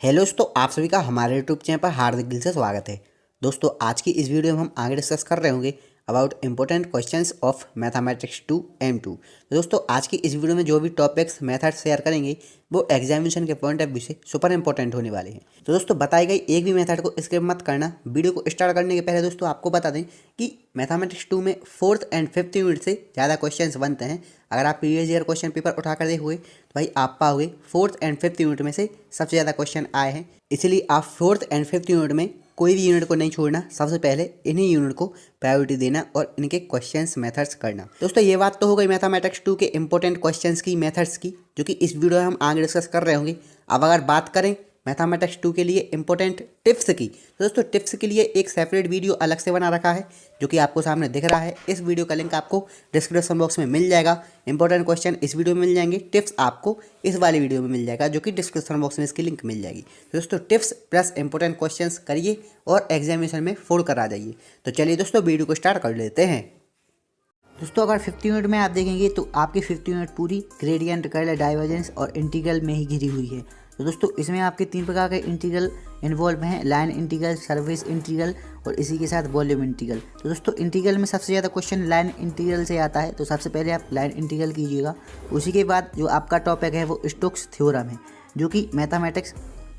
Hello दोस्तों, आप सभी का हमारे यूट्यूब चैनल पर हार्दिक दिल से स्वागत है। दोस्तों, आज की इस वीडियो में हम आगे डिस्कस कर रहे होंगे about important questions of mathematics 2 M2। तो दोस्तों, आज की इस वीडियो में जो भी टॉपिक्स मेथड शेयर करेंगे वो एग्जामिनेशन के पॉइंट ऑफ व्यू से सुपर इंपॉर्टेंट होने वाले हैं। तो दोस्तों, बताई गई एक भी मेथड को स्किप मत करना। वीडियो को स्टार्ट करने के पहले दोस्तों आपको बता दें कि मैथमेटिक्स 2 में 4th एंड 5th यूनिट से ज़्यादा क्वेश्चंस बनते हैं। अगर आप प्रीवियस ईयर क्वेश्चन पेपर उठा कर देखोगे तो भाई आप पाओगे 4th एंड 5th यूनिट में से सबसे ज़्यादा क्वेश्चन आए हैं। इसलिए आप 4th एंड 5th यूनिट में कोई भी यूनिट को नहीं छोड़ना, सबसे पहले इन्हीं यूनिट को प्रायोरिटी देना और इनके क्वेश्चंस मेथड्स करना। दोस्तों, ये बात तो हो गई मैथमेटिक्स 2 के इंपॉर्टेंट क्वेश्चंस की, मेथड्स की, जो कि इस वीडियो में हम आगे डिस्कस कर रहे होंगे। अब अगर बात करें मैथमेटिक्स 2 के लिए इंपॉर्टेंट टिप्स की, तो दोस्तों टिप्स के लिए एक सेपरेट वीडियो अलग से बना रखा है जो कि आपको सामने दिख रहा है। इस वीडियो का लिंक आपको डिस्क्रिप्शन बॉक्स में मिल जाएगा। इंपॉर्टेंट क्वेश्चन इस वीडियो में मिल जाएंगे, टिप्स आपको इस वाली वीडियो में मिल जाएगा जो कि डिस्क्रिप्शन बॉक्स में इसकी लिंक मिल जाएगी। तो दोस्तों, टिप्स प्लस इंपॉर्टेंट क्वेश्चन करिए और एग्जामिनेशन में फोड़ कर आ जाइए। तो चलिए दोस्तों, वीडियो को स्टार्ट कर लेते हैं। दोस्तों, अगर 5th यूनिट में आप देखेंगे तो आपकी 5th यूनिट पूरी ग्रेडियंट, कर्ल, डाइवर्जेंस और इंटीग्रल में ही घिरी हुई है। तो दोस्तों, इसमें आपके 3 प्रकार के इंटीग्रल इन्वॉल्व हैं, लाइन इंटीग्रल, सरफेस इंटीग्रल और इसी के साथ वॉल्यूम इंटीग्रल। तो दोस्तों, इंटीग्रल में सबसे ज़्यादा क्वेश्चन लाइन इंटीग्रल से आता है, तो सबसे पहले आप लाइन इंटीग्रल कीजिएगा। उसी के बाद जो आपका टॉपिक है वो स्टोक्स थ्योरम है, जो कि मैथमेटिक्स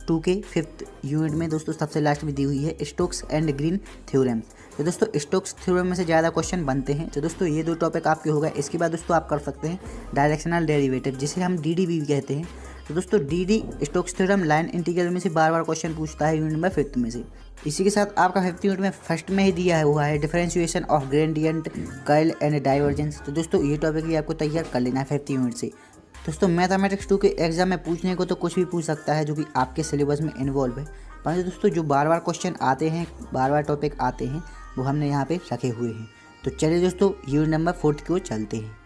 2 के 5th यूनिट में दोस्तों सबसे लास्ट में दी हुई है, स्टोक्स एंड ग्रीन थ्योरम। तो दोस्तों, स्टोक्स थ्योरम में से ज़्यादा क्वेश्चन बनते हैं। तो दोस्तों, ये 2 टॉपिक आपके हो गए। इसके बाद दोस्तों आप कर सकते हैं डायरेक्शनल डेरिवेटिव, जिसे हम DD भी कहते हैं। तो दोस्तों, DD Stokes theorem line integral में से बार बार क्वेश्चन पूछता है यूनिट नंबर 5th में से। इसी के साथ आपका 5th यूनिट में फर्स्ट में ही दिया हुआ है differentiation of gradient, curl and divergence. तो दोस्तों, ये टॉपिक भी आपको तैयार कर लेना है 5th यूनिट से। दोस्तों, मैथमेटिक्स 2 के एग्जाम में पूछने को तो कुछ भी पूछ सकता है जो कि आपके सिलेबस में इन्वॉल्व है, परंतु दोस्तों जो बार बार क्वेश्चन आते हैं, बार बार टॉपिक आते हैं, वो हमने यहाँ पे रखे हुए हैं। तो चलिए दोस्तों, यूनिट नंबर 4 की ओर चलते हैं।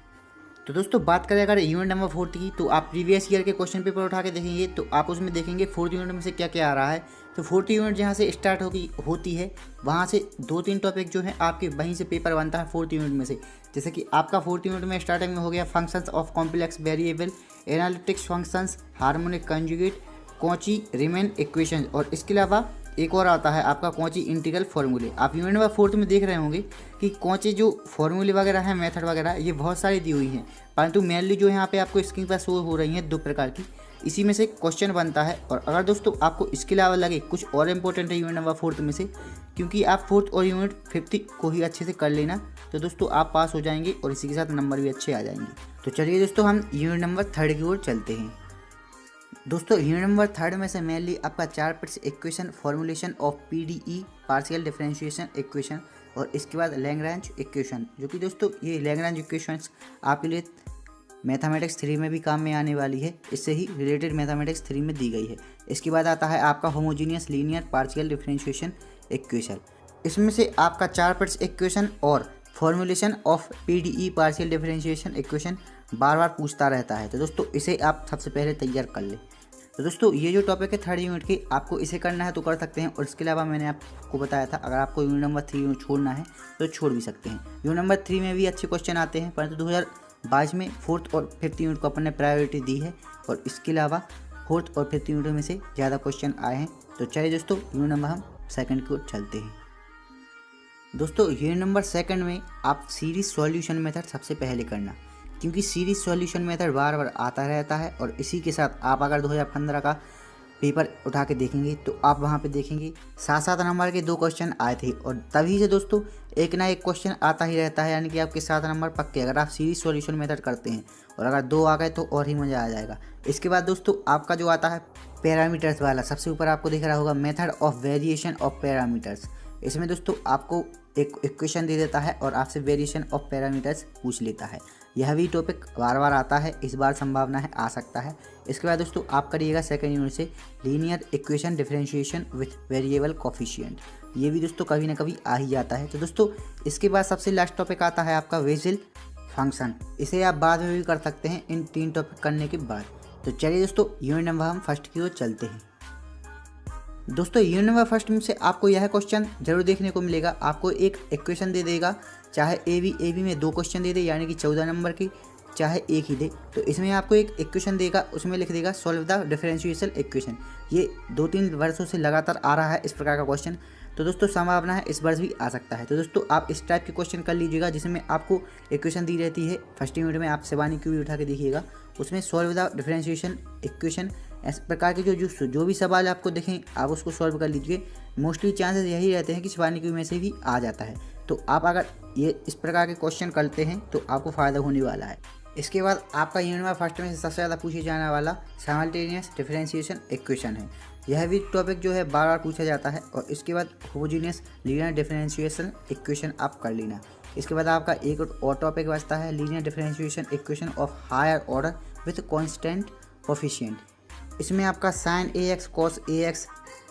तो दोस्तों, बात करें अगर यूनिट नंबर 4 की, तो आप प्रीवियस ईयर के क्वेश्चन पेपर उठा के देखेंगे तो आप उसमें देखेंगे 4th यूनिट में से क्या क्या आ रहा है। तो 4th यूनिट जहाँ से स्टार्ट होती है वहाँ से 2-3 टॉपिक जो है आपके वहीं से पेपर बनता है 4th यूनिट में से। जैसे कि आपका 4th यूनिट में स्टार्टिंग में हो गया functions of complex variable, analytics functions, harmonic conjugate, Cauchy Riemann equation, और इसके अलावा एक और आता है आपका कॉची इंटीग्रल फार्मूले। आप यूनिट नंबर 4 में देख रहे होंगे कि कॉची जो फार्मूले वगैरह हैं, मेथड वगैरह, ये बहुत सारी दी हुई हैं, परंतु मेनली जो यहाँ पे आपको स्क्रीन पर शो हो रही हैं 2 प्रकार की, इसी में से क्वेश्चन बनता है। और अगर दोस्तों आपको इसके अलावा लगे कुछ और इंपॉर्टेंट है यूनिट नंबर 4 में से, क्योंकि आप 4th और यूनिट 5th को ही अच्छे से कर लेना, तो दोस्तों आप पास हो जाएंगे और इसी के साथ नंबर भी अच्छे आ जाएंगे। तो चलिए दोस्तों, हम यूनिट नंबर 3 की ओर चलते हैं। दोस्तों, यूनिट नंबर 3 में से मेनली आपका 4 equation, formulation of PDE partial differentiation equation, और इसके बाद लैग्रेंज इक्वेशन, जो कि दोस्तों ये लैग्रेंज इक्वेशंस आपके लिए मैथमेटिक्स 3 में भी काम में आने वाली है, इससे ही रिलेटेड मैथमेटिक्स 3 में दी गई है। इसके बाद आता है आपका homogeneous linear partial differentiation equation. इसमें से आपका 4 इक्वेशन और formulation of PDE partial differentiation equation बार बार पूछता रहता है। तो दोस्तों, इसे आप सबसे पहले तैयार कर लें। तो दोस्तों, ये जो टॉपिक है 3rd यूनिट की, आपको इसे करना है तो कर सकते हैं, और इसके अलावा मैंने आपको बताया था अगर आपको यूनिट नंबर 3 छोड़ना है तो छोड़ भी सकते हैं। यूनिट नंबर 3 में भी अच्छे क्वेश्चन आते हैं, परंतु 2022 में 4th और 5th यूनिट को अपन ने प्रायोरिटी दी है, और इसके अलावा 4th और 5th यूनिट में से ज़्यादा क्वेश्चन आए हैं। तो चलिए दोस्तों, यूनिट नंबर हम 2nd की ओर चलते हैं। दोस्तों, यूनिट नंबर 2 में आप सीरीज सॉल्यूशन मेथड सबसे पहले करना, क्योंकि सीरीज सॉल्यूशन मेथड बार बार आता रहता है, और इसी के साथ आप अगर 2015 का पेपर उठा के देखेंगे तो आप वहाँ पे देखेंगे 7-7 नंबर के 2 क्वेश्चन आए थे, और तभी से दोस्तों एक ना एक क्वेश्चन आता ही रहता है, यानी कि आपके 7 नंबर पक्के अगर आप सीरीज सॉल्यूशन मेथड करते हैं, और अगर 2 आ गए तो और ही मज़ा आ जाएगा। इसके बाद दोस्तों आपका जो आता है पैरामीटर्स वाला, सबसे ऊपर आपको दिख रहा होगा method of variation of parameters. इसमें दोस्तों आपको एक इक्वेशन दे देता है और आपसे वेरिएशन ऑफ पैरामीटर्स पूछ लेता है। यह भी टॉपिक बार बार आता है, इस बार संभावना है आ सकता है। इसके बाद दोस्तों आप करिएगा 2nd यूनिट से linear equation differentiation with variable coefficient. ये भी दोस्तों कभी ना कभी आ ही जाता है। तो दोस्तों, इसके बाद सबसे लास्ट टॉपिक आता है आपका बेसिल फंक्शन। इसे आप बाद में भी कर सकते हैं इन 3 टॉपिक करने के बाद। तो चलिए दोस्तों, यूनिट नंबर हम 1st की ओर चलते हैं। दोस्तों, यूनिट नंबर 1 में से आपको यह क्वेश्चन जरूर देखने को मिलेगा। आपको एक इक्वेशन दे देगा, चाहे ए बी में 2 क्वेश्चन दे दे, यानी कि 14 नंबर की, चाहे एक ही दे। तो इसमें आपको एक इक्वेशन देगा, उसमें लिख देगा सॉल्व द डिफरेंशियल इक्वेशन। ये 2-3 वर्षों से लगातार आ रहा है इस प्रकार का क्वेश्चन। तो दोस्तों संभावना है इस वर्ष भी आ सकता है। तो दोस्तों आप इस टाइप के क्वेश्चन कर लीजिएगा जिसमें आपको इक्वेशन दी रहती है। फर्स्ट यूनिट में आप शिवानी की भी उठा के देखिएगा, उसमें सॉल्व द डिफरेंशिएशन इक्वेशन इस प्रकार के जो भी सवाल आपको दिखें आप उसको सॉल्व कर लीजिए। मोस्टली चांसेस यही रहते हैं कि शिवानी की में से भी आ जाता है। तो आप अगर ये इस प्रकार के क्वेश्चन करते हैं तो आपको फ़ायदा होने वाला है। इसके बाद आपका यूनिट में फर्स्ट में से सबसे ज़्यादा पूछे जाने वाला साइमल्टेनियस डिफरेंशिएशन इक्वेशन है। यह भी टॉपिक जो है बार बार पूछा जाता है। और इसके बाद होमोजेनियस लीनियर डिफरेंशिएशन इक्वेशन आप कर लेना। इसके बाद आपका एक और टॉपिक बचता है linear differentiation equation of higher order with constant coefficient. इसमें आपका sine A X cos A X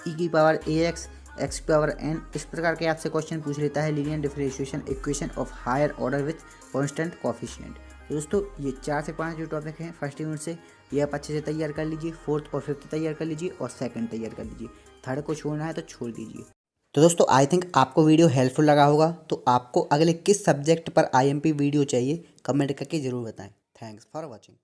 E की पावर ए एक्स एक्स की पावर एन इस प्रकार के आपसे क्वेश्चन पूछ लेता है linear differentiation equation of higher order with constant coefficient. तो दोस्तों ये 4 से 5 जो टॉपिक हैं फर्स्ट यूनिट से, ये आप अच्छे से तैयार कर लीजिए। 4th और 5th तैयार कर लीजिए और 2nd तैयार कर लीजिए। 3rd को छोड़ना है तो छोड़ दीजिए। तो दोस्तों आई थिंक आपको वीडियो हेल्पफुल लगा होगा। तो आपको अगले किस सब्जेक्ट पर IMP वीडियो चाहिए कमेंट करके ज़रूर बताएं। Thanks for watching.